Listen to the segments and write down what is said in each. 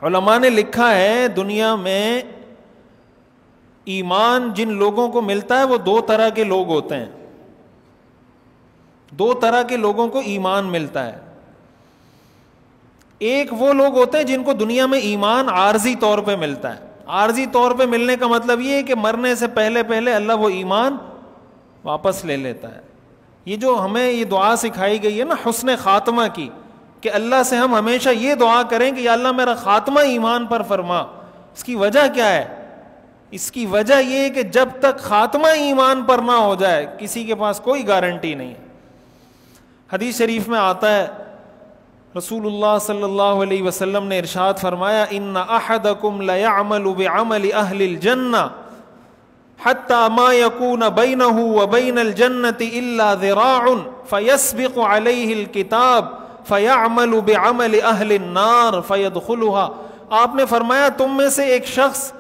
علماء نے لکھا ہے دنیا میں ایمان جن لوگوں کو ملتا ہے وہ دو طرح کے لوگ ہوتے ہیں. دو طرح کے لوگوں کو ایمان ملتا ہے. ایک وہ لوگ ہوتے ہیں جن کو دنیا میں ایمان عارضی طور پہ ملتا ہے. عارضی طور پہ ملنے کا مطلب یہ ہے کہ مرنے سے پہلے پہلے اللہ وہ ایمان واپس لے لیتا ہے. یہ جو ہمیں یہ دعا سکھائی گئی ہے نا حسن خاتمہ کی, کہ اللہ سے ہم ہمیشہ یہ دعا کریں کہ یا اللہ میرا خاتمہ ایمان پر فرما. اس کی وجہ کیا ہے؟ اس کی وجہ یہ ہے کہ جب تک خاتمہ ایمان پر نہ ہو جائے کسی کے پاس کوئی گارنٹی نہیں ہے. حدیث شریف میں آتا ہے رسول اللہ صلی اللہ علیہ وسلم نے ارشاد فرمایا ان احدکم لیعمل بعمل اہل الجنہ حتی ما یکون بینہ وبین الجنة الا ذراع فیسبق علیہ الکتاب فیعمل بعمل اہل النار فیدخلها. آپ نے فرمایا تم میں سے ایک شخص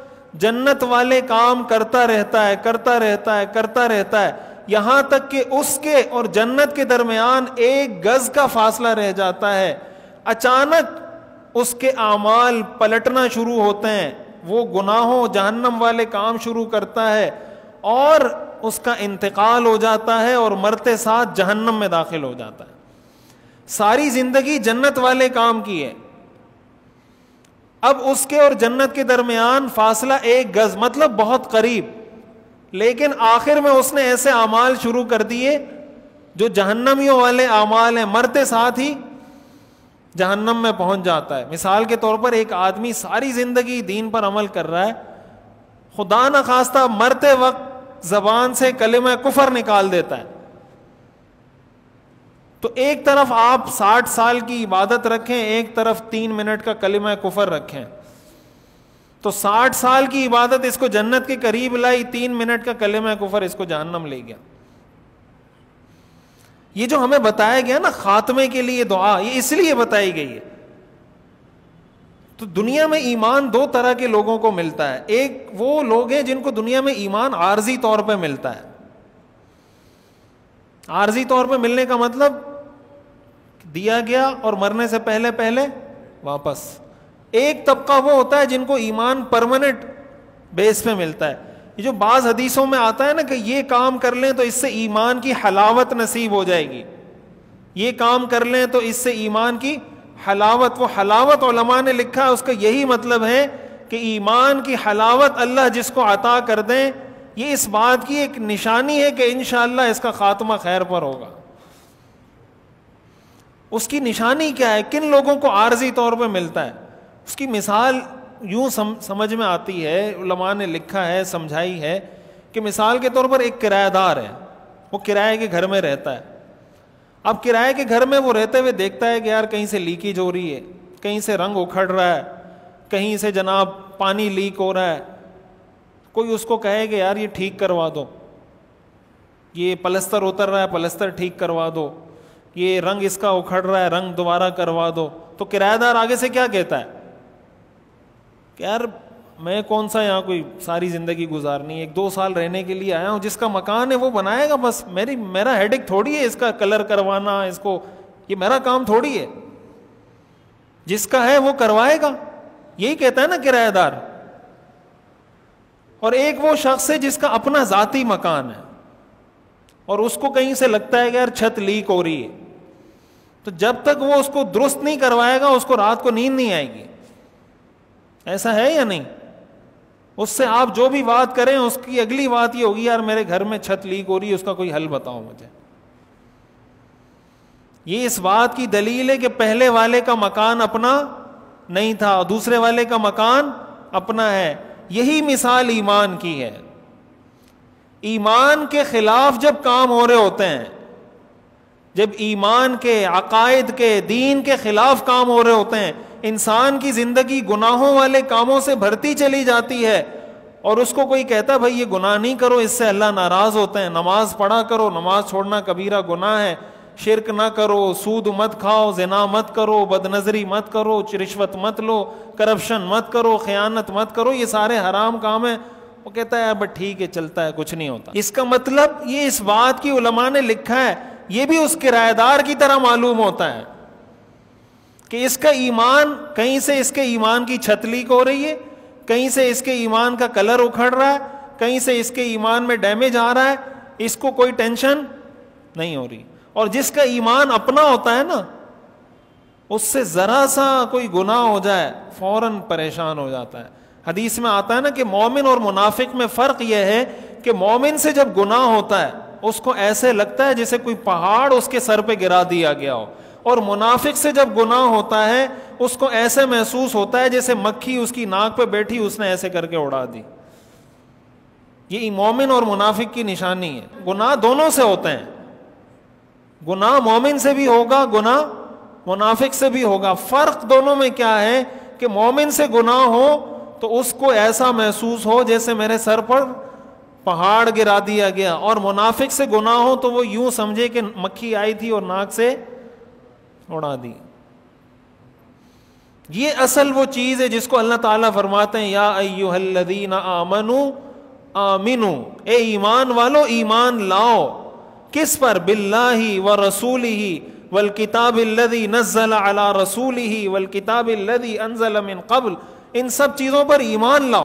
جنت والے کام کرتا رہتا ہے کرتا رہتا ہے کرتا رہتا ہے یہاں تک کہ اس کے اور جنت کے درمیان ایک گز کا فاصلہ رہ جاتا ہے. اچانک اس کے اعمال پلٹنا شروع ہوتے ہیں, وہ گناہوں جہنم والے کام شروع کرتا ہے اور اس کا انتقال ہو جاتا ہے اور مرتے ساتھ جہنم میں داخل ہو جاتا ہے. ساری زندگی جنت والے کام کی ہے, اب اس کے اور جنت کے درمیان فاصلہ ایک گز مطلب بہت قریب, لیکن آخر میں اس نے ایسے اعمال شروع کر دیے جو جہنمیوں والے اعمال ہیں, مرتے ساتھ ہی جہنم میں پہنچ جاتا ہے. مثال کے طور پر ایک آدمی ساری زندگی دین پر عمل کر رہا ہے, خدا نخواستہ مرتے وقت زبان سے کلمہ کفر نکال دیتا ہے, تو ایک طرف آپ 60 سال کی عبادت رکھیں, ایک طرف 3 منٹ کا کلمہ کفر رکھیں, تو 60 سال کی عبادت اس کو جنت کے قریب لائی, 3 منٹ کا کلمہ کفر اس کو جہنم لے گیا. یہ جو ہمیں بتایا گیا نا خاتمے کے لیے دعا, یہ اس لیے بتائی گئی ہے. تو دنیا میں ایمان دو طرح کے لوگوں کو ملتا ہے. ایک وہ لوگ ہیں جن کو دنیا میں ایمان عارضی طور پہ ملتا ہے. عارضی طور پہ ملنے کا مطلب دیا گیا اور مرنے سے پہلے پہلے واپس. ایک طبقہ وہ ہوتا ہے جن کو ایمان پرماننٹ بیس پہ ملتا ہے. یہ جو بعض حدیثوں میں آتا ہے نا کہ یہ کام کر لیں تو اس سے ایمان کی حلاوت نصیب ہو جائے گی, یہ کام کر لیں تو اس سے ایمان کی حلاوت, وہ حلاوت علماء نے لکھا ہے اس کا یہی مطلب ہے کہ ایمان کی حلاوت اللہ جس کو عطا کر دیں, یہ اس بات کی ایک نشانی ہے کہ انشاءاللہ اس کا خاتمہ خیر پر ہوگا. اس کی نشانی کیا ہے؟ کن لوگوں کو عارضی طور پہ ملتا ہے؟ اس کی مثال یوں سمجھ میں آتی ہے, علماء نے لکھا ہے سمجھائی ہے کہ مثال کے طور پر ایک کرایہ دار ہے, وہ کرائے کے گھر میں رہتا ہے. اب کرائے کے گھر میں وہ رہتے ہوئے دیکھتا ہے کہ یار کہیں سے لیکیج ہو رہی ہے, کہیں سے رنگ اکھڑ رہا ہے, کہیں سے جناب پانی لیک ہو رہا ہے. کوئی اس کو کہے کہ یار یہ ٹھیک کروا دو, یہ پلستر اتر رہا ہے پلستر ٹھیک کروا دو, یہ رنگ اس کا اکھڑ رہا ہے رنگ دوبارہ کروا دو, تو کرایہ دار آگے سے کیا کہتا ہے کہ یار میں کون سا یہاں کوئی ساری زندگی گزارنی ہے, 1-2 سال رہنے کے لیے آیا ہوں, جس کا مکان ہے وہ بنائے گا بس, میرا ہیڈک تھوڑی ہے اس کا کلر کروانا, اس کو یہ میرا کام تھوڑی ہے, جس کا ہے وہ کروائے گا. یہی کہتا ہے نا کرایہ دار. اور ایک وہ شخص ہے جس کا اپنا ذاتی مکان ہے اور اس کو کہیں سے لگتا ہے کہ یار چھت لیک ہو رہی ہے, تو جب تک وہ اس کو درست نہیں کروائے گا اس کو رات کو نیند نہیں آئے گی. ایسا ہے یا نہیں؟ اس سے آپ جو بھی بات کریں اس کی اگلی بات یہ ہوگی یار میرے گھر میں چھت لیک ہو رہی ہے, اس کا کوئی حل بتاؤ مجھے. یہ اس بات کی دلیل ہے کہ پہلے والے کا مکان اپنا نہیں تھا اور دوسرے والے کا مکان اپنا ہے. یہی مثال ایمان کی ہے. ایمان کے خلاف جب کام ہو رہے ہوتے ہیں, جب ایمان کے عقائد کے دین کے خلاف کام ہو رہے ہوتے ہیں, انسان کی زندگی گناہوں والے کاموں سے بھرتی چلی جاتی ہے اور اس کو کوئی کہتا ہے بھائی یہ گناہ نہیں کرو اس سے اللہ ناراض ہوتے ہیں, نماز پڑھا کرو, نماز چھوڑنا کبیرہ گناہ ہے, شرک نہ کرو, سود مت کھاؤ, زنا مت کرو, بد نظری مت کرو, رشوت مت لو, کرپشن مت کرو, خیانت مت کرو, یہ سارے حرام کام ہیں. وہ کہتا ہے بس ٹھیک ہے چلتا ہے کچھ نہیں ہوتا. اس کا مطلب یہ اس بات کی علماء نے لکھا ہے, یہ بھی اس کرایہ دار کی طرح معلوم ہوتا ہے کہ اس کا ایمان کہیں سے اس کے ایمان کی چھت لیک ہو رہی ہے, کہیں سے اس کے ایمان کا کلر اکھڑ رہا ہے, کہیں سے اس کے ایمان میں ڈیمیج آ رہا ہے, اس کو کوئی ٹینشن نہیں ہو رہی. اور جس کا ایمان اپنا ہوتا ہے نا, اس سے ذرا سا کوئی گناہ ہو جائے فوراً پریشان ہو جاتا ہے. حدیث میں آتا ہے نا کہ مومن اور منافق میں فرق یہ ہے کہ مومن سے جب گناہ ہوتا ہے اس کو ایسے لگتا ہے جیسے کوئی پہاڑ اس کے سر پہ گرا دیا گیا ہو, اور منافق سے جب گناہ ہوتا ہے اس کو ایسے محسوس ہوتا ہے جیسے مکھی اس کی ناک پہ بیٹھی اس نے ایسے کر کے اڑا دی. یہ مومن اور منافق کی نشانی ہے. گناہ دونوں سے ہوتے ہیں, گناہ مومن سے بھی ہوگا, گناہ منافق سے بھی ہوگا. فرق دونوں میں کیا ہے کہ مومن سے گناہ ہو تو اس کو ایسا محسوس ہو جیسے میرے سر پر پہاڑ گرا دیا گیا, اور منافق سے گناہ ہو تو وہ یوں سمجھے کہ مکھی آئی تھی اور ناک سے اڑا دی. یہ اصل وہ چیز ہے جس کو اللہ تعالیٰ فرماتے ہیں یا ایھا الذین آمنوا آمنو, اے ایمان والو ایمان لاؤ. کس پر؟ باللہ ورسولہ والکتاب الذی نزل علی رسولہ والکتاب الذی انزل من قبل. ان سب چیزوں پر ایمان لاؤ.